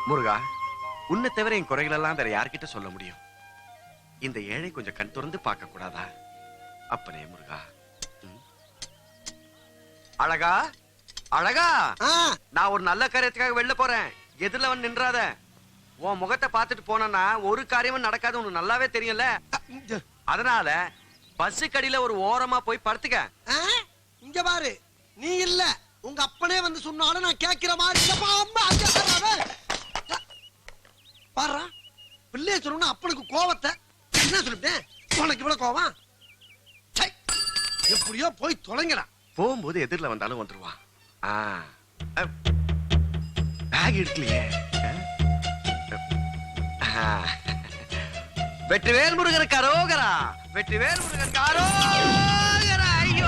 முருகா, உன்னை தவிர என் குறைகள் எல்லாம் வேற யார்கிட்ட சொல்ல முடியும்? இந்த ஏழை கொஞ்சம் கண் திறந்து பார்க்க கூடாதா? அப்பனே முருகா. அழகா அழகா, நான் ஒரு நல்ல காரியத்துக்காக வெளில போறேன். எதிரில வந்து நின்றாத. உன் முகத்தை பார்த்துட்டு போனா ஒரு காரியமும் நடக்காது, உனக்கு நல்லாவே தெரியும்ல. அதனால பஸ் கடியில ஒரு ஓரமா போய் படுத்துக்க. இங்க பாரு, நீ இல்ல உங்க அப்பனே வந்து சொன்னாலும் நான் கேட்கிற மாதிரி பாரு. பிள்ளைய சொன்னா அப்பனுக்கு கோவத்தை என்ன சொல்லிட்டேன்? உனக்கு இவ்வளவு கோவம்? எப்படியோ போய் தொலைங்கடா. போகும்போது எதிரில வந்தாலும் வந்துருவான். பேக் எடுக்கலையே. வெற்றிவேல் முருகனுக்கு அரோகரா, வெற்றிவேல் முருகனுக்கு அரோகரா. ஐயோ,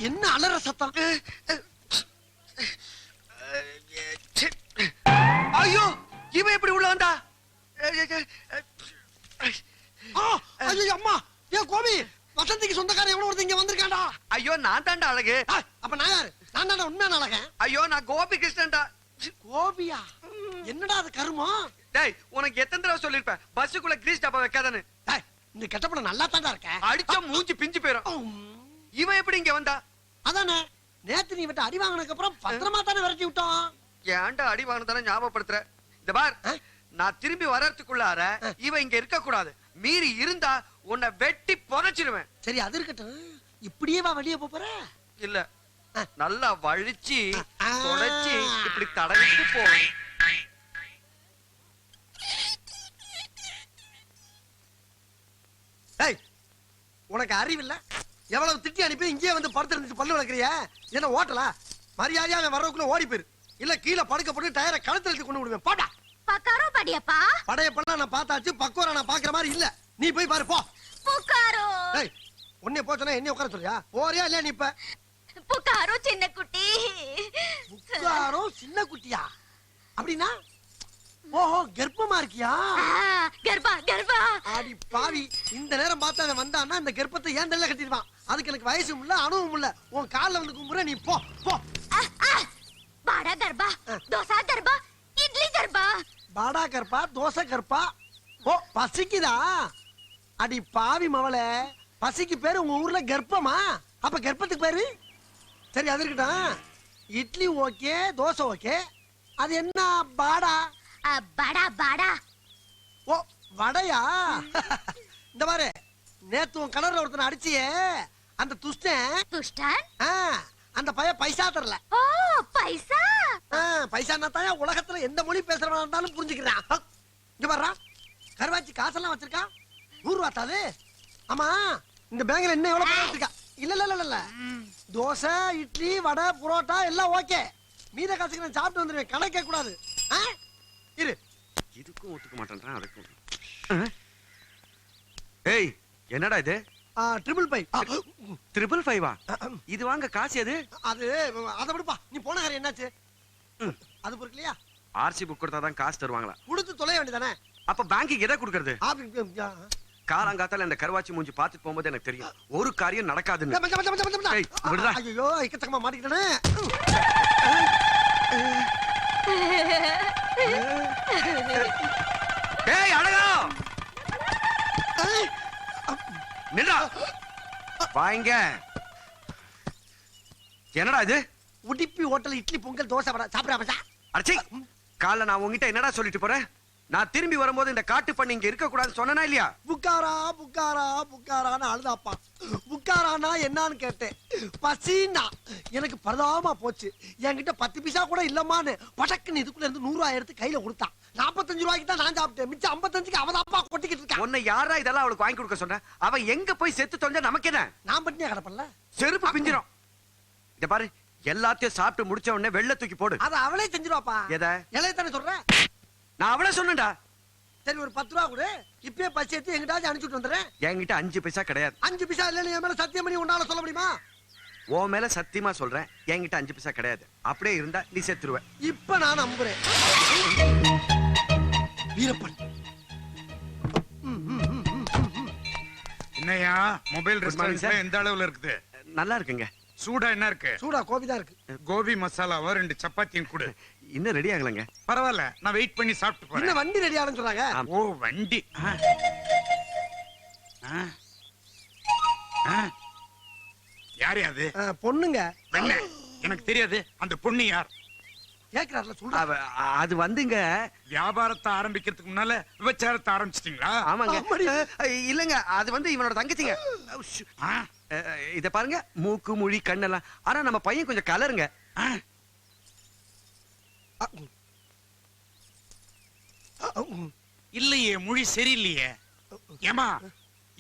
என்ன அலற சத்தம்? ஐயோ, இவன் எப்படி உள்ள வந்தா? ஐயோ அம்மா, ஏன் கோபி, வசந்திக்கு சொந்தக்காரன் எவ்வளவு ஒருத்தர் இங்க வந்திருக்காண்டா? ஐயோ, நான் தாண்டா அழகு. அப்ப நான் யாரு? நான் தாண்டா உண்மையான அழகன். ஐயோ, நான் கோபி கிருஷ்ணன்டா. கோபியா? என்னடா அது கருமம்? டேய், உனக்கு எத்தனை தடவை சொல்லிருப்பேன் பஸ்ஸுக்குள்ள கிரீஸ் டப்பா வைக்காதன்னு? இந்த கெட்டப்பட நல்லா தாண்டா இருக்க. அடிச்சா மூஞ்சி பிஞ்சு போயிரும். இவன் எப்படி இங்க வந்தா? அதானே, நேத்து நீ விட்டு அடி வாங்கினதுக்கு அப்புறம் பத்திரமா தானே விரட்டி விட்டோம். ஏன்டா அடி வாங்கினதானே ஞாபகப்படுத்துற? இந்த பார், நான் திரும்பி வர்றதுக்குள்ளார இவன் இங்க இருக்க கூடாது. மீறி இருந்தா உன்னை வெட்டி புதைச்சிருவேன். சரி, அது இருக்கட்டும். இப்படியே வா வெளியே போற? இல்ல, நல்லா வழிச்சு தொடச்சி இப்படி தடவிட்டு போவேன். உனக்கு அறிவில்ல? எவ்வளவு திட்டி அனுப்பி இங்கே வந்து படுத்து பல்லு வளர்க்கிறிய? என்ன ஓட்டலா? மரியாதையா அவன் வர்றதுக்குள்ள ஓடி போயிரு. இல்ல கீழே படுக்க போட்டு டயரை கழுத்துல எடுத்து கொண்டு விடுவேன். போடா. பக்காரோ படியப்பா. படையப்பெல்லாம் நான் பார்த்தாச்சு, பக்கோரா நான் பாக்குற மாதிரி இல்ல. நீ போய் பாரு போ. புக்காரோ. டேய், உன்னை போச்சனா என்ன உட்கார சொல்றியா? போறியா இல்ல நீ? இப்ப புக்காரோ சின்ன குட்டி. புக்காரோ சின்ன குட்டியா? அப்படின்னா ஓஹோ, கர்ப்பமா இருக்கியா? கர்ப்பா கர்ப்பா. ஆடி பாவி, இந்த நேரம் பார்த்து அவன் வந்தான்னா இந்த கர்ப்பத்தை ஏன் தள்ள கட்டிடுவான். அதுக்கு எனக்கு வயசும் இல்ல, அனுபவம் இல்ல. உன் கால்ல வந்து கும்புற, நீ போ போ. பாடா கர்ப்பா, தோசா கர்ப்பா, இட்லி கர்ப்பா. பாடா கர்ப்பா, தோசை கர்ப்பா. ஓ, பசிக்குதா? அடி பாவி மவளே, பசிக்கு பேரு உங்க ஊர்ல கர்ப்பமா? அப்ப கர்ப்பத்துக்கு பேரு? சரி, அது இருக்கட்டும். Idli okay, dosa okay. அது என்ன பாடா? பாடா பாடா. ஓ, வடையா? இந்த பாரு, நேத்து உன் கடற்கரை ஒருத்தனை அடிச்சியே, அந்த துஷ்டன். துஷ்டன்? அந்த பையன் பைசா தரல. ஓ, பைசா. பைசான்னா தான் உலகத்துல எந்த மொழி பேசுறவனா இருந்தாலும் புரிஞ்சுக்கிறான். இங்க பாரு, கருவாச்சி காசெல்லாம் வச்சிருக்கா. 100 ரூபா தாது. ஆமா, இந்த பேங்க்ல என்ன எவ்வளவு பணம் வச்சிருக்கா? இல்ல இல்ல இல்ல இல்ல, தோசை, இட்லி, வடை, புரோட்டா எல்லாம் ஓகே. மீத காசுக்கு நான் சாப்பிட்டு வந்துருவேன். கணக்கே கூடாது. இரு. இதுக்கும் ஒத்துக்க மாட்டேன்றான், அதுக்கும். ஏய், என்னடா இது? 555. இது வாங்க காசு எது? அது அதை விடுப்பா. நீ போன காரியம் என்னாச்சு? அது பொறுக்கலையா? ஆர்சி புக் கொடுத்தாதான் காசு தருவாங்களா? கொடுத்து தொலைய வேண்டியதானே. அப்ப பேங்க்கு எதை கொடுக்கறது? காலங்காத்தால இந்த கருவாச்சி மூஞ்சி பார்த்துட்டு போகும்போது எனக்கு தெரியும் ஒரு காரியம் நடக்காதுன்னு. ஐயோ, இக்கச்சக்கமா மாட்டிக்கிட்டே. ஏய் அழகா, நில்லா. வாங்க. என்னடா இது? உடிப்பி ஹோட்டல் இட்லி பொங்கல் தோசை வடை சாப்பிடுறா. அடச்சி, காலைல நான் உங்ககிட்ட என்னடா சொல்லிட்டு போறேன்? நான் திரும்பி வரும்போது இந்த காட்டு பண்ணி இங்க இருக்க கூடாதுன்னு சொன்னா இல்லையா? புக்காரா புக்காரா புக்காரான்னு அழுதாப்பா. புக்காரானா என்னன்னு கேட்டேன். பசின்னா எனக்கு பரதாமா போச்சு. என்கிட்ட 10 பைசா கூட இல்லமான்னு படக்குன்னு இதுக்குள்ள இருந்து 100 ரூபாய் எடுத்து கையில கொடுத்தான். 45 ரூபாய்க்கு தான் நான் சாப்பிட்டேன். மிச்சம் 55க்கு அவதாப்பா கொட்டிக்கிட்டு இருக்கா. உன்னை யாரா இதெல்லாம் அவளுக்கு வாங்கி கொடுக்க சொன்ன? அவ எங்க போய் செத்து தொலைஞ்சா நமக்கு என்ன? நான் பட்டினியா கிடப்பல, செருப்பு பிஞ்சிரும். இத பாரு, எல்லாத்தையும் சாப்பிட்டு முடிச்ச உடனே வெள்ள தூக்கி போடு. அத அவளே செஞ்சிருவாப்பா. எதை? இலைய தானே சொல்றேன். நான் அவளே சொன்னேன்டா. சரி, ஒரு 10 ரூபா கொடு. இப்பயே பசி எடுத்து எங்கிட்டாச்சும் அனுப்பிச்சுட்டு வந்துடுறேன். என்கிட்ட 5 பைசா கிடையாது. 5 பைசா இல்லன்னு என் மேல சத்தியம் பண்ணி உன்னால சொல்ல முடியுமா? உன் மேல சத்தியமா சொல்றேன், என்கிட்ட 5 பைசா கிடையாது. அப்படியே இருந்தா நீ செத்துருவ. இப்ப நான் நம்புறேன். வீரப்பன், என்னையா மொபைல் ரெஸ்டாரன்ட்ல எந்த அளவுல இருக்குது? நல்லா இருக்குங்க. சூடா என்ன இருக்கு? சூடா கோபி தான் இருக்கு. கோபி மசாலாவா 2 சப்பாத்தியும் கொடு. இன்னும் ரெடி ஆகலங்க. பரவாயில்ல, நான் வெயிட் பண்ணி சாப்பிட்டு என்ன போறேன். வண்டி ரெடி ஆனு சொல்றாங்க? ஓ, வண்டி. யாரு அது? பொண்ணுங்க. என்ன? எனக்கு தெரியாது. அந்த பொண்ணு யார்? கேக்குறாருல சொல்றா. அது வந்துங்க. வியாபாரத்தை ஆரம்பிக்கிறதுக்கு முன்னால விபச்சாரத்தை ஆரம்பிச்சிட்டீங்களா? ஆமாங்க. ஆமாடி. இல்லங்க, அது வந்து இவனோட தங்கச்சிங்க. ஆ? இத பாருங்க, மூக்கு மொழி கண்ணெல்லாம். ஆனா நம்ம பையன் கொஞ்சம் கலருங்க. ஆ? இல்லையே, மொழி சரியில்லையே. ஏமா,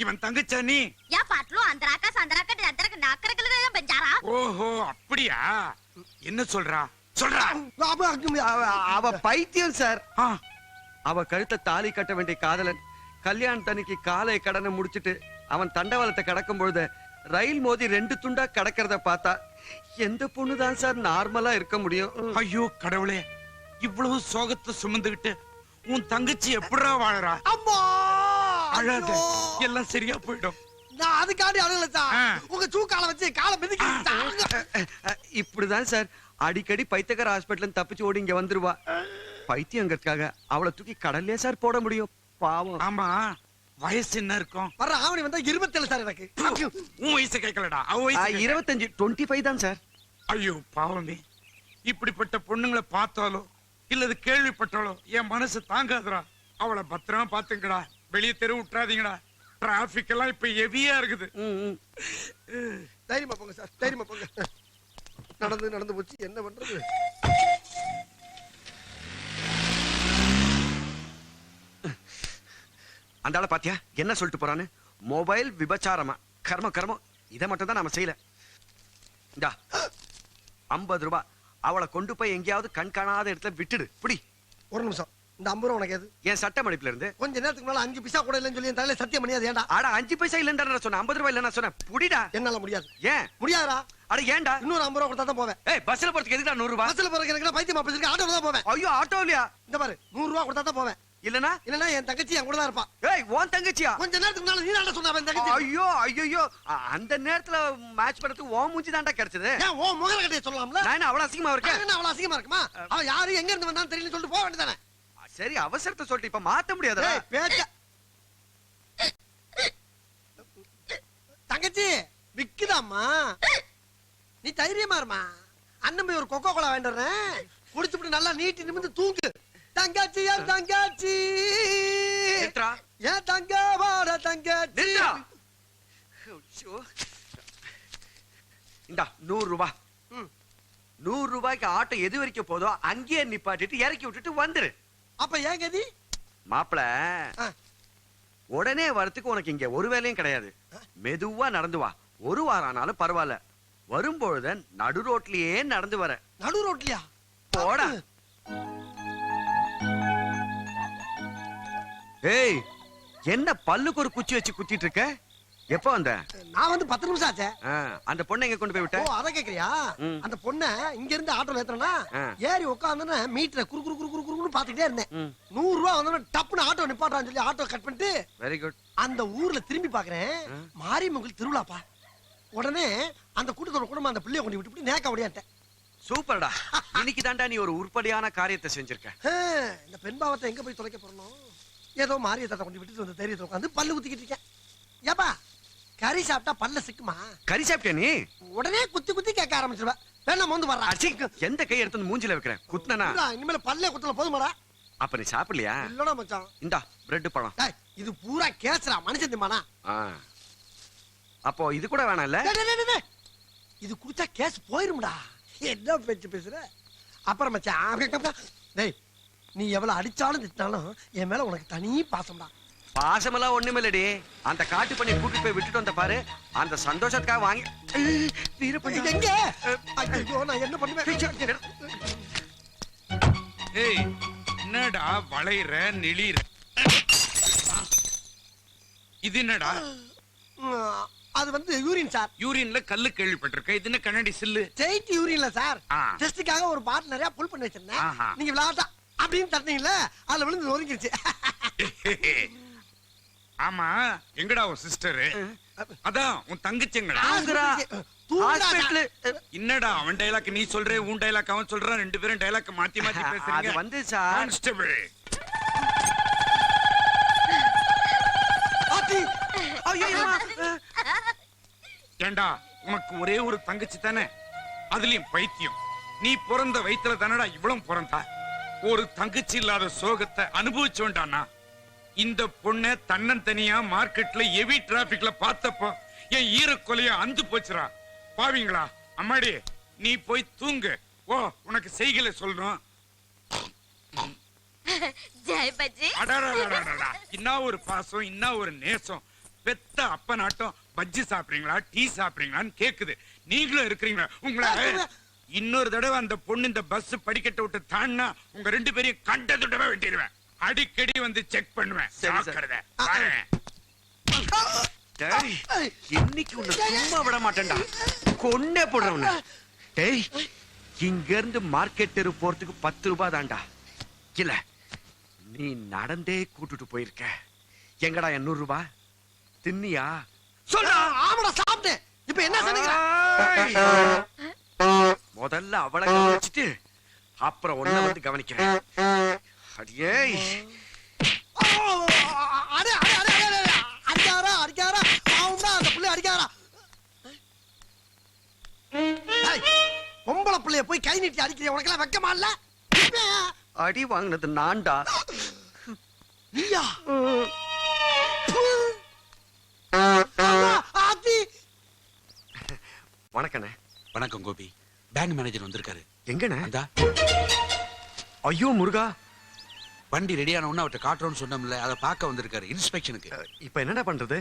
இவன் தங்கச்சா நீ? या पाटलो अंदराका संदराका अंदराका नाकरकल बंजारा ஓஹோ, அப்படியா? என்ன சொல்றா? சொல்றா. அவ பைத்தியம் சார். ஆ, அவ கழுத்தை தாலி கட்ட வேண்டிய காதலன் கல்யாணத்தன்னைக்கு காலை கடனை முடிச்சிட்டு அவன் தண்டவாளத்தை கடக்கும் பொழுது ரயில் மோதி 2 துண்டா கடக்கிறத பார்த்தா எந்த பொண்ணுதான் சார் நார்மலா இருக்க முடியும்? ஐயோ கடவுளே, இவ்வளவு சோகத்தை சுமந்துகிட்டு உன் தங்கச்சி எப்படிடா வாழறா? அம்மா! அழாத, ஐயோ! எல்லாம் சரியா போயிடும். நான் அதுக்காண்டி அழகல சார். ஆ. உங்க சூக்கால வச்சு காலை மிதிக்க. இப்படிதான் சார் அடிக்கடி பைத்தியக்கார ஹாஸ்பிட்டல் தப்பிச்சு ஓடி இங்க வந்துருவா. பைத்தியங்கிறதுக்காக அவளை தூக்கி கடல்லே சார் போட முடியும்? பாவம். ஆமா, வயசு என்ன இருக்கும்? வர்ற ஆவணி வந்தா 27 சார் எனக்கு. உன் வயசு கேட்கலடா, அவ வயசு கேட்டேன். 25 25 தான் சார். ஐயோ பாவமே, இப்படிப்பட்ட பொண்ணுங்களை பார்த்தாலோ இல்லது கேள்விப்பட்டாலோ என் மனசு தாங்காதுடா. அவளை பத்திரமா பாத்துங்கடா, வெளியே தெரு விட்டுறாதீங்கடா. டிராபிக் எல்லாம் இப்ப ஹெவியா இருக்குது. தைரியமா போங்க சார், தைரியமா போங்க. நடந்து போச்சு, என்ன பண்றது? அந்த ஆளை பாத்தியா என்ன சொல்லிட்டு போறான்னு? மொபைல் விபச்சாரமா? கர்மம் கர்மம், இதை மட்டும் தான் நாம செய்யல. இந்தா 50 ரூபாய். அவளை கொண்டு போய் எங்கேயாவது கண் காணாத இடத்துல விட்டுடு. புடி. ஒரு நிமிஷம், இந்த 50 ரூபா உனக்கு எது? என் சட்ட மடிப்புல இருந்து. கொஞ்ச நேரத்துக்கு மேல 5 பைசா கூட இல்லைன்னு சொல்லி என் தலையில சத்தியம் பண்ணியாது. ஏன்டா? ஆடா 5 பைசா இல்லன்னு நான் சொன்னேன், 50 ரூபாய் இல்ல நான் சொன்னேன். புடிடா. என்னால முடியாது. ஏன் முடியாதா? அட ஏன்டா? இன்னொரு 50 ரூபா கொடுத்தா தான் போவேன். ஏய், பஸ்ல போறதுக்கு எதுக்குடா 100 ரூபாய்? பஸ்ல போறதுக்கு எனக்கு பைத்தியமா பேசிருக்க, ஆட்டோல தான் போவேன். ஐயோ, ஆட்டோ இல்லையா? இந்த பாரு, 100 ரூபா கொடுத்தா தான் போவேன். இல்லனா இல்லன்னா என் தங்கச்சி என் கூட தான் இருப்பா. ஏய், உன் தங்கச்சியா? கொஞ்ச நேரத்துக்கு முன்னால நீ தான் சொன்ன என் தங்கச்சி. ஐயோ ஐயோ, அந்த நேரத்துல மேட்ச் பண்றதுக்கு உன் மூஞ்சி தான்டா கிடைச்சது. ஏன் ஓ முகர கட்டைய சொல்லலாம்ல? நான் என்ன அவ்வளவு அசிங்கமா இருக்கேன்? என்ன அவ்வளவு அசிங்கமா இருக்குமா? அவ யாரு எங்க இருந்து வந்தான்னு தெரியல சொல்லிட்டு போக வேண்டியதானே? சரி, அவசரத்தை சொல்லிட்டு இப்ப மாத்த முடியாதா? ஏய், பேச்ச தங்கச்சி விக்குதாம்மா, நீ தைரியமா இருமா. அண்ணன் போய் ஒரு கொக்கோ கோலா வேண்டுறேன், குடிச்சுட்டு நல்லா நீட்டி நிமிந்து தூங்கு. தங்கச்சி என் தங்கச்சி, நித்ரா, ஏன் தங்க வாட தங்கச்சி. நித்ரா. இந்தா 100 ரூபாய். 100 ரூபாய்க்கு ஆட்டோ எது வரைக்கும் போதோ அங்கேயே நிப்பாட்டிட்டு இறக்கி விட்டுட்டு வந்துரு. அப்ப ஏன் கதி? மாப்பிள, உடனே வரத்துக்கு உனக்கு இங்க ஒரு வேலையும் கிடையாது. மெதுவா நடந்து வா. 1 வாரம் ஆனாலும் பரவாயில்ல. வரும்பொழுது நடு ரோட்லயே நடந்து வர. நடு ரோட்லயா? போடா. ஏய், என்ன பல்லுக்கு ஒரு குச்சி வச்சு குத்திட்டு இருக்க? எப்ப வந்த? நான் வந்து 10 நிமிஷம் ஆச்சே. அந்த பொண்ணை எங்க கொண்டு போய் விட்ட? ஓ, அத கேக்குறியா? அந்த பொண்ண இங்க இருந்து ஆட்டோல ஏத்துறனா, ஏறி உட்கார்ந்தன மீட்டரை குறு குறு குறு குறு குறுன்னு பாத்துட்டே இருந்தேன். 100 ரூபாய் வந்தன டப்புன்னு ஆட்டோ நிப்பாட்டான்னு சொல்லி ஆட்டோ கட் பண்ணிட்டு வெரி குட். அந்த ஊர்ல திரும்பி பாக்குறேன், மாரியம்மன் திருவிழாப்பா. உடனே அந்த கூட்டத்தோட குடும்பம் அந்த பிள்ளைய கொண்டு விட்டு நேக்க ஓடியாட்டேன். சூப்பர்டா. இன்னைக்கு தாண்டா நீ ஒரு உருப்படியான காரியத்தை செஞ்சிருக்க. இந்த பெண் பாவத்தை எங்க போய் தொலைக்க போறோம்? ஏதோ மாரியத்தை கொண்டு விட்டுட்டு வந்து தைரியத்தை உட்காந்து பல்லு குத்திக்கிட்டு இருக்கேன். ஏப்பா, கறி சாப்பிட்டா பல்ல சிக்குமா? கறி சாப்பிட்டியா நீ? உடனே குத்தி குத்தி கேட்க ஆரம்பிச்சிருவ. வேணா மோந்து வர்றா. எந்த கை எடுத்து வந்து மூஞ்சில வைக்கிறேன்? குத்துனா இனிமேல பல்லே குத்தல போதுமாடா? அப்ப நீ சாப்பிடலையா? இல்லடா மச்சான். இந்தா பிரெட் பழம். டேய், இது பூரா கேஸ்ரா, மனுஷன் திம்மானா? அப்போ இது கூட வேணாம் இல்ல? இது குடிச்சா கேஸ் போயிரும்டா. என்ன பேச்சு பேசுற? அப்புறம் மச்சான், டேய், நீ எவ்வளவு அடிச்சாலும் திட்டாலும் என் மேல உனக்கு தனி பாசம்டா. பாசமெல்லாம் ஒண்ணுமில்லடி. அந்த காட்டு பண்ணி கூட்டிட்டு போய் விட்டுட்டு வந்த பாரு, அந்த சந்தோஷத்துக்காக வாங்கி வீரப்பண்ணி எங்க? ஐயோ, நான் என்ன பண்ணுவேன்? ஏய், என்னடா வளையற நெளிற? இது என்னடா? அது வந்து யூரின் சார். யூரின்ல கல்லு கேள்விப்பட்டிருக்க, இது என்ன கண்ணாடி சில்லு? Straight யூரின்ல sir. டெஸ்டுக்காக ஒரு பாட்டில் நிறைய புல் பண்ணி வச்சிருந்தேன். நீங்க விளையாட்டா அப்படின்னு தட்டினீங்கல்ல, அதுல விழுந்து நொறுங்கிருச்சு. ஆமா, எங்கடா உன் சிஸ்டர்? அதான் உன் தங்கச்சிங்களா தூங்குறா. தூங்குறாடா. ஹாஸ்பிடலு. என்னடா அவன் டைலாக் நீ சொல்ற உன் டைலாக் அவன் சொல்றான், ரெண்டு பேரும் டைலாக் மாத்தி மாத்தி அது பேசுறீங்க. வந்து சார் கான்ஸ்டபிள் ஆத்தி. ஏண்டா உனக்கு ஒரே ஒரு தங்கச்சி தானே, அதுலயும் பைத்தியம். நீ பிறந்த வயித்துல தானடா இவ்வளவு பிறந்தா. ஒரு தங்கச்சி இல்லாத சோகத்தை அனுபவிச்சு வேண்டானா. இந்த பொண்ணை தன்னந்தனியா மார்க்கெட்ல ஹெவி டிராபிக்ல பார்த்தப்போ என் ஈரக்கொலைய அந்து போச்சுரா. பாவீங்களா அம்மாடி, நீ போய் தூங்கு. ஓ உனக்கு செய்களை சொல்றோம். ஜெய் பஜ்ஜி. அடடடடடடா. இன்னா ஒரு பாசம், இன்னா ஒரு நேசம். பெத்த அப்ப நாட்டம் பஜ்ஜி சாப்பிடுறீங்களா டீ சாப்பிடுறீங்களான்னு கேக்குது. நீங்களும் இருக்கிறீங்களா? உங்களை இன்னொரு தடவை அந்த பொண்ணு இந்த பஸ் படிக்கட்ட விட்டு தாண்டா உங்க ரெண்டு பேரையும் கண்டதுடவே வெட்டிடுவேன். அடிக்கடி வந்து செக் பண்ணுவேன். சரி, சார். ஜாக்கிரதை. வரேன். டேய், இன்னைக்கு உன்னை சும்மா விட மாட்டேன்டா. கொன்னே போடுறவன. டேய், இங்க இருந்து மார்க்கெட் தெரு போறதுக்கு 10 ரூபாய் தான்டா. இல்ல நீ நடந்தே கூட்டிட்டு போயிருக்க. எங்கடா 800 ரூபாய் தின்னியா? சொல்றா. ஆமாடா சாப்பிட்டேன். இப்ப என்ன சொன்னீங்க? முதல்ல அவளை கவனிச்சுட்டு அப்புறம் ஒன்ன வந்து கவனிக்கிறேன். அடியே அடே அடே அடே அடே அடிக்காரா அடிக்காரா. பாவுண்டா அந்த புள்ளை அடிக்காரா. டேய், பொம்பளை புள்ளைய போய் கை நீட்டி அடிக்கிற உனக்கு எல்லாம் வெக்கமா இல்ல? அடி வாங்கினது நான்டா. நீயா? ஆத்தி. வணக்கண்ணே. வணக்கம் கோபி. பேங்க் மேனேஜர் வந்திருக்காரு. எங்கண்ணே? அந்தா ஐயோ முருகா, வண்டி ரெடியான உடனே அவர்கிட்ட காட்டுறோம்னு சொன்னோம்ல, அதை பார்க்க வந்திருக்காரு இன்ஸ்பெக்ஷனுக்கு. இப்ப என்னடா பண்றது?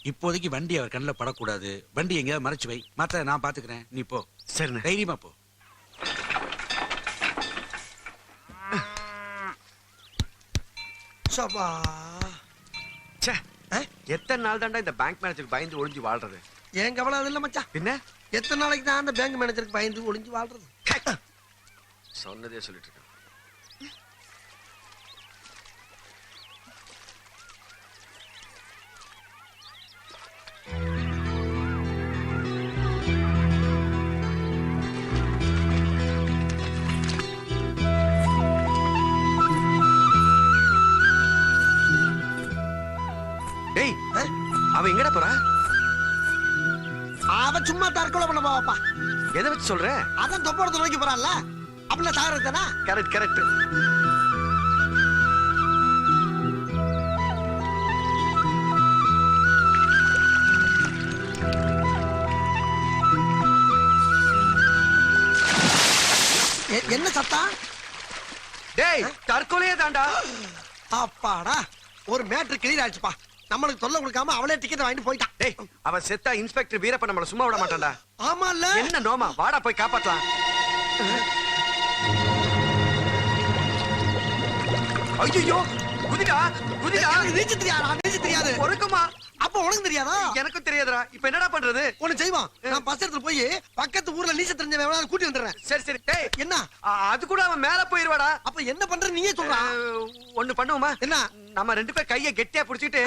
இப்போதைக்கு வண்டி அவர் கண்ணில் படக்கூடாது. வண்டி எங்கேயாவது மறைச்சு வை, மத்த நான் பாத்துக்கிறேன். நீ போ, சரிண்ணே. தைரியமா போ. சபா. ச்சே, எத்தனை நாள் தான்டா இந்த பேங்க் மேனேஜருக்கு பயந்து ஒளிஞ்சு வாழ்றது? ஏன் கவலை அது இல்ல மச்சான். பின்ன எத்தனை நாளைக்கு தான் அந்த பேங்க் மேனேஜருக்கு பயந்து ஒளிஞ்சு வாழ்றது? சொன்னதே சொல்லிட்டு இருக்கேன். டேய், அவ எங்கடா போறா? அவ சும்மா தற்கொலை பண்ண போவாப்பா. எதை வச்சு சொல்ற? அதான் தொப்போடத்தை நோக்கி போறான்ல, அப்படின்னா சாகிறது தானே. Correct correct. என்ன சத்தா? டேய், தற்கொலையே தான்டா. அப்பாடா, ஒரு மேட்ரு கிளியர் ஆயிடுச்சுப்பா. நம்மளுக்கு தொல்லை கொடுக்காம அவளே டிக்கெட் வாங்கிட்டு போயிட்டான். டேய், அவ செத்தா இன்ஸ்பெக்டர் வீரப்ப நம்மள சும்மா விட மாட்டான்டா. ஆமால்ல. என்ன நோமா, வாடா போய் காப்பாத்தலாம். ஐயோ, குதிடா குதிடா. எனக்கு நீச்சல் தெரியாதா? நீச்சல் தெரியாது. பொறுக்குமா? அப்ப உனக்கு தெரியாதா? எனக்கும் தெரியாதுடா. இப்ப என்னடா பண்றது? ஒண்ணு செய்வான். நான் பஸ் எடுத்து போய் பக்கத்து ஊர்ல நீச்சல் தெரிஞ்ச வேணா கூட்டி வந்துடுறேன். சரி சரி. டேய், என்ன? அது கூட அவன் மேல போயிருவாடா. அப்ப என்ன பண்ற நீயே சொல்றா. ஒண்ணு பண்ணுவோமா? என்ன? நம்ம ரெண்டு பேர் கைய கெட்டியா புடிச்சிட்டு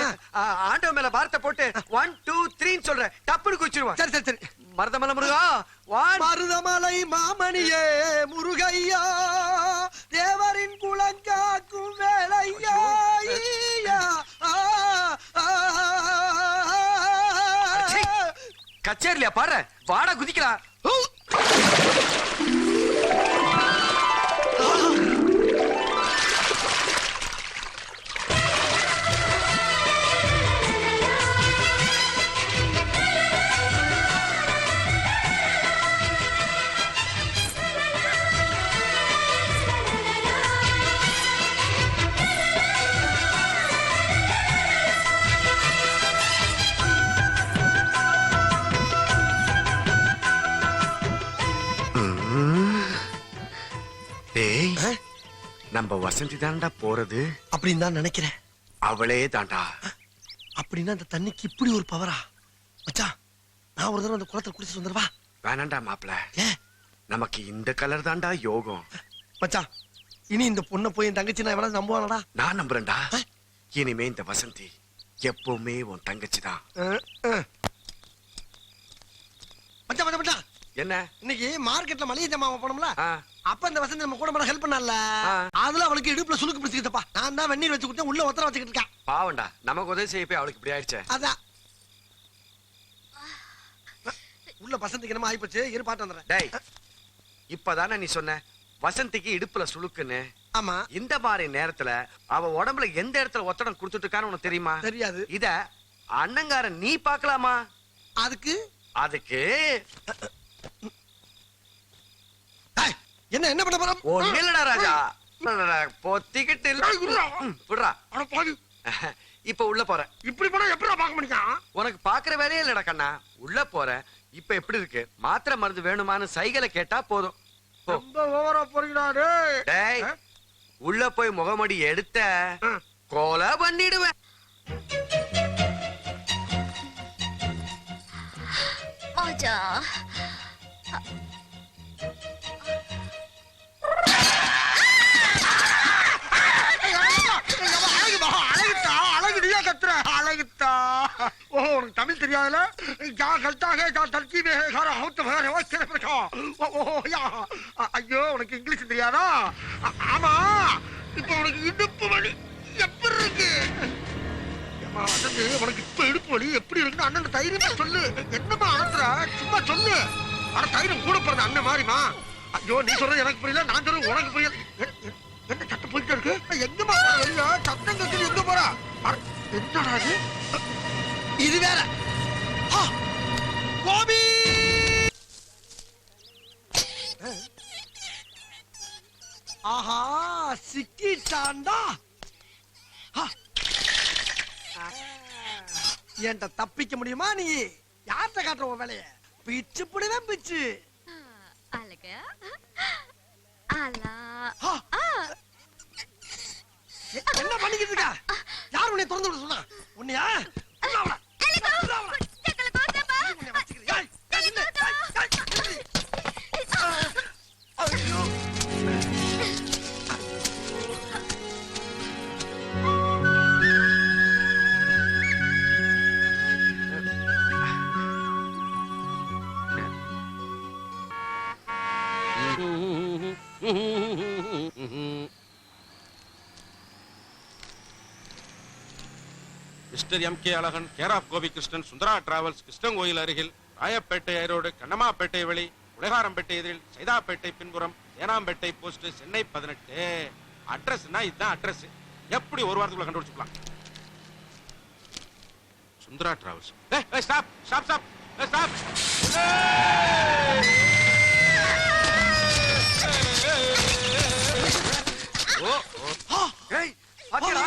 ஆண்டவ மேல பாரத்தை போட்டு 1 2 3 சொல்ற டப்புனு குச்சிடுவான். சரி சரி சரி. மருதமல முருகா, 1 மருதமலை மாமணியே முருகையா, தேவரின் குலங்காக்கும் வேலையா. ஈயா, ஆ, ஆ, சீ, கச்சேரியா பாரு, வாடா குதிக்கிறா. டேய், நம்ம வசந்தி தான்டா போறது. அப்படின்னு தான் நினைக்கிறேன். அவளே தான்டா. அப்படின்னா அந்த தண்ணிக்கு இப்படி ஒரு பவரா? மச்சான், நான் ஒரு தடவை அந்த குளத்துல குடிச்சிட்டு வந்துடுவா. வேணாண்டா மாப்ள, ஏன்? நமக்கு இந்த கலர் தான்டா யோகம். மச்சான், இனி இந்த பொண்ணை போய் என் தங்கச்சி நான் எவ்வளவு நம்புவானடா? நான் நம்புறேன்டா. இனிமே இந்த வசந்தி எப்பவுமே உன் தங்கச்சி தான். மச்சான் மச்சான் மச்சான் என்ன? இன்னைக்கு மார்க்கெட்ல மளிகை ஜாமான் போனோம்ல, ஆ, அப்ப இந்த வசந்தி நம்ம கூட மாட ஹெல்ப் பண்ணல. ஆ. அதுல அவளுக்கு இடுப்புல சுளுக்கு பிடிச்சிக்கிட்டப்பா. நான் தான் வெந்நீர் வச்சு கொடுத்தேன், உள்ள ஒத்தர வச்சுக்கிட்டு இருக்கா. பாவண்டா, நமக்கு உதவி செய்ய போய் அவளுக்கு இப்படி ஆயிடுச்சே. அதான் உள்ள வசந்திக்கு என்னமா ஆயிப்போச்சு. இரு பாட்டு வந்துடுறேன். டேய், இப்பதானே நீ சொன்ன வசந்திக்கு இடுப்புல சுளுக்குன்னு. ஆமா, இந்த மாதிரி நேரத்துல அவ உடம்புல எந்த இடத்துல ஒத்தடம் கொடுத்துட்டு இருக்கான்னு உனக்கு தெரியுமா? தெரியாது. இத அண்ணங்காரன் நீ பாக்கலாமா? அதுக்கு அதுக்கு ஏய், என்ன என்ன பண்ண போறோம்? ஒண்ணு இல்லடா ராஜா, பொத்திக்கிட்டு இல்ல. விடுறா. இப்ப உள்ள போற. இப்படி போனா எப்படி பார்க்க முடியும்? உனக்கு பாக்குற வேலையே இல்லடா கண்ணா. உள்ள போற. இப்ப எப்படி இருக்கு? மாத்திரை மருந்து வேணுமான்னு சைகளை கேட்டா போதும். போ. ரொம்ப ஓவரா போறீங்களா? டேய், உள்ள போய் முகமடி எடுத்த கொலை பண்ணிடுவேன். மோஜா தமிழ் தெரியாதுல? ஐயோ, உனக்கு இங்கிலீஷ் தெரியாதா? ஆமா, இப்ப உனக்கு இடுப்பு வலி எப்படி இருக்கு? உனக்கு இப்ப இடுப்பு வலி எப்படி இருக்குன்னு அண்ணன் தைரியமா சொல்லு. என்னமா அனுப்புற? சும்மா சொல்லு. ஆனா தைரியம் கூட பிறந்த அண்ணன் மாதிரிமா. ஐயோ, நீ சொல்றது எனக்கு புரியல, நான் சொல்றது உனக்கு புரியல. என்ன சத்தம் போயிட்டு இருக்கு? எங்கம்மா போற? வெளியா சத்தம் கேட்குது. எங்க போறா? என்னடா இது? இது வேற. கோபி ஆஹா, சிக்கிட்டாண்டா. என்கிட்ட தப்பிக்க முடியுமா? நீ யார்கிட்ட காட்டுற உன் வேலைய? பிச்சு புடிதான் பிச்சு. அழகு அலா என்ன பண்ணிக்கிட்டு இருக்கா? யார் உன்னை திறந்து விட சொன்னா? உன்னையா? Mister M K. Azhagan, care of Gopikrishnan, Sundara travels, கிருஷ்ணங்கோயில் அருகில், ராயப்பேட்டை ஐரோடு, கண்ணமாப்பேட்டை வழி, உலகாரம்பேட்டை எதிரில், சைதாப்பேட்டை பின்புறம், ஏனாம்பேட்டை போஸ்ட், சென்னை 18. அட்ரஸ்னா இதுதான் அட்ரஸ். எப்படி ஒரு வாரத்துக்குள்ள கண்டுபிடிச்சுக்கலாம்? Sundara travels. Stop stop stop stop. ஏய், பாத்தியா?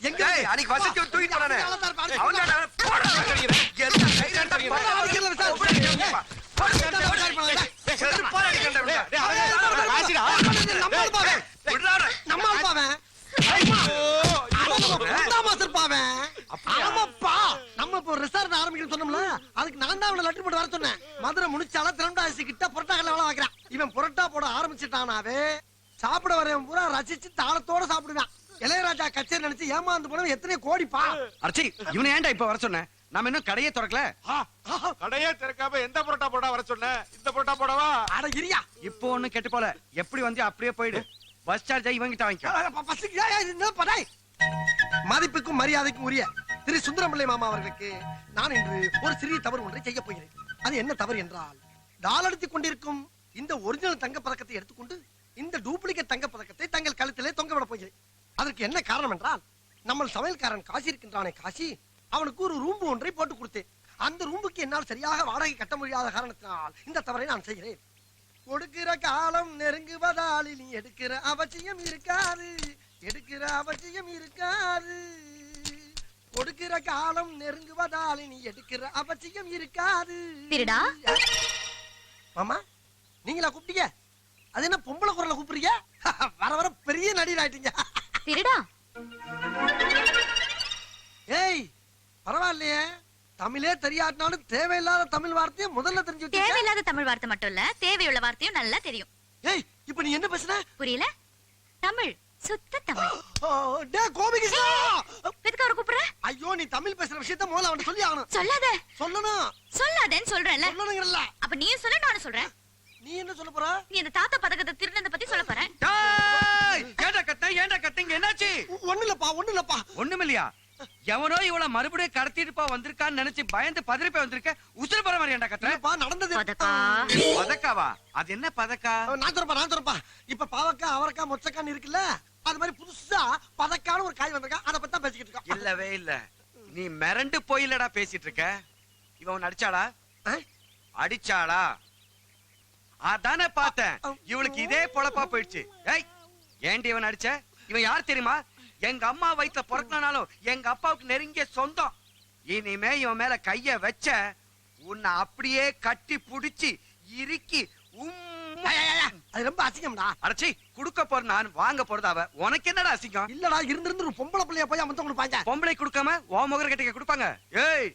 எங்க அன்னைக்கு வசதி தூக்கிட்டு போனானே, அவன் தான் போடா. என்ன தைரியம்டா? அதுக்கு நான் தான் லெட்டர் போட்டு வர சொன்னேன். மதுரை முடிச்சால திரண்டாசி கிட்ட புரட்டா கல்ல வேலை வைக்கிறான். இவன் புரட்டா போட ஆரம்பிச்சுட்டானாவே சாப்பிட வரவன் பூரா ரசிச்சு தாளத்தோட சாப்பிடுவான். இளையராஜா கச்சேரி நினைச்சு ஏமாந்து போனவன் எத்தனை கோடிப்பா. அர்ச்சி, இவனை ஏன்டா இப்ப வர சொன்ன? நாம இன்னும் கடையே திறக்கல. கடையே திறக்காம எந்த புரோட்டா போடா வர சொன்ன? இந்த புரோட்டா போடவா? அட இரியா, இப்போ ஒண்ணு கெட்டு போல. எப்படி வந்து அப்படியே போயிடு. பஸ் சார்ஜ் இவங்கிட்ட வாங்கிக்க. மதிப்புக்கும் மரியாதைக்கும் உரிய திரு சுந்தரம்பிள்ளை மாமா அவர்களுக்கு நான் இன்று ஒரு சிறிய தவறு ஒன்றை செய்ய போகிறேன். அது என்ன தவறு என்றால், டாலடித்துக் கொண்டிருக்கும் இந்த ஒரிஜினல் தங்க பதக்கத்தை எடுத்துக்கொண்டு இந்த டூப்ளிகேட் தங்க பதக்கத்தை தங்கள் கழுத்திலே தொங்கவிட போகிறேன். அதற்கு என்ன காரணம் என்றால், நம்ம சமையல்காரன் காசி இருக்கின்றானே காசி, அவனுக்கு ஒரு ரூம் ஒன்றை போட்டு கொடுத்தேன். அந்த ரூமுக்கு என்னால் சரியாக வாடகை கட்ட முடியாத காரணத்தினால் இந்த தவறை நான் செய்கிறேன். கொடுக்கிற காலம் நெருங்குவதால் நீ எடுக்கிற அவசியம் இருக்காது, எடுக்கிற அவசியம் இருக்காது. கொடுக்கிற காலம் நெருங்குவதால் நீ எடுக்கிற அவசியம் இருக்காது. திருடா. மாமா, நீங்களா கூப்பிட்டீங்க? அது என்ன பொம்பளை குரலை கூப்பிடுறீங்க? வர வர பெரிய நடிகர் ஆயிட்டீங்க. திருடா. ஏய், பரவாயில்லையே, தமிழே தெரியாட்டினாலும் தேவையில்லாத தமிழ் வார்த்தையை முதல்ல தெரிஞ்சு வச்சிருக்க. தேவையில்லாத தமிழ் வார்த்தை மட்டும் இல்ல, தேவையுள்ள வார்த்தையும் நல்லா தெரியும். ஏய், இப்ப நீ என்ன பேசுன? புரியல? தமிழ் சுத்த தமிழ். டேய் கோபிகிருஷ்ணா, எதுக்கு அவரை கூப்பிடுற? ஐயோ நீ தமிழ் பேசுற விஷயத்த முதல்ல அவன் சொல்லி ஆகணும். சொல்லாத. சொல்லணும். சொல்லாதேன்னு சொல்றேன்ல. சொல்லணுங்கறல்ல. அப்ப நீ சொல்ல நானும் சொல்றேன். நீ என்ன சொல்ல போற? நீ அந்த தாத்தா பதக்கத்தை திருநந்த பத்தி சொல்ல போறேன். ஏண்டா கத்த இங்க என்னாச்சு? ஒண்ணு இல்லப்பா. ஒண்ணுமில்லையா? எவனோ இவள மறுபடியும் கடத்திட்டு வந்திருக்கான்னு நினைச்சு பயந்து பதறி போய் வந்திருக்க. உசுறு போற மாதிரி ஏண்டா கத்துற? இல்லப்பா நடந்தது. பதக்கா. பதக்காவா? அது என்ன பதக்கா? நான் சொல்றப்பா. இப்ப பாவக்காய், அவரைக்காய், மொச்சக்கான்னு இருக்குல்ல, அது மாதிரி புதுசா பதக்கான ஒரு காய் வந்திருக்கா. அத பத்தி தான் பேசிக்கிட்டு இருக்கோம். இல்லவே இல்ல. நீ மிரண்டு போயிலடா பேசிட்டு இருக்க. இவன் அடிச்சாளா? அடிச்சாளா? அதானே பார்த்தேன். இவளுக்கு இதே பொழப்பா போயிடுச்சு. ஏய், ஏண்டி இவன் அடிச்ச? இவன் யார் தெரியுமா? எங்க அம்மா வயித்துல பிறக்கனாலும் எங்க அப்பாவுக்கு நெருங்கிய சொந்தம். இனிமே இவன் மேல கைய வச்ச உன்னை அப்படியே கட்டி புடிச்சு இறுக்கி அது ரொம்ப அசிங்கம்டா. அடைச்சி குடுக்க போற நான், வாங்க போறது அவ. உனக்கு என்னடா அசிங்கம்? இல்லடா, இருந்து ஒரு பொம்பளை பிள்ளைய போய் அவன் கொடுப்பாங்க. பொம்பளை கொடுக்காம உன் முகர கட்டிக்க கொடுப்பாங்க. ஏய்,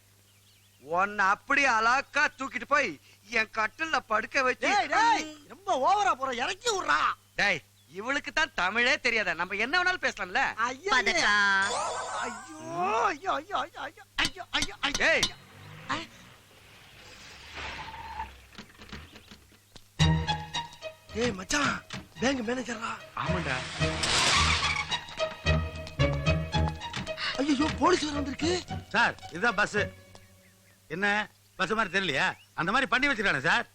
உன்னை அப்படியே அலாக்கா தூக்கிட்டு போய் என் கட்டில்ல படுக்க வச்சு. டேய் ரொம்ப ஓவரா போற, இறக்கி விடுறா. டேய், இவளுக்கு தான் தமிழே தெரியாத. நம்ம என்ன வேணாலும் பேசலாம்ல. ஐயா பதக்கா. ஐயோ ஐயோ ஐயோ ஐயோ ஐயோ ஐயோ ஐயோ. ஏய், ஏய் மச்சான், பேங்க் மேனேஜரா? ஆமாண்டா. ஐயோ போலீஸ் வந்திருக்கு. சார் இதுதான் பஸ். என்ன பஸ் மாதிரி தெரியலையா? அந்த மாதிரி பண்ணி வச்சிருக்கானே சார்.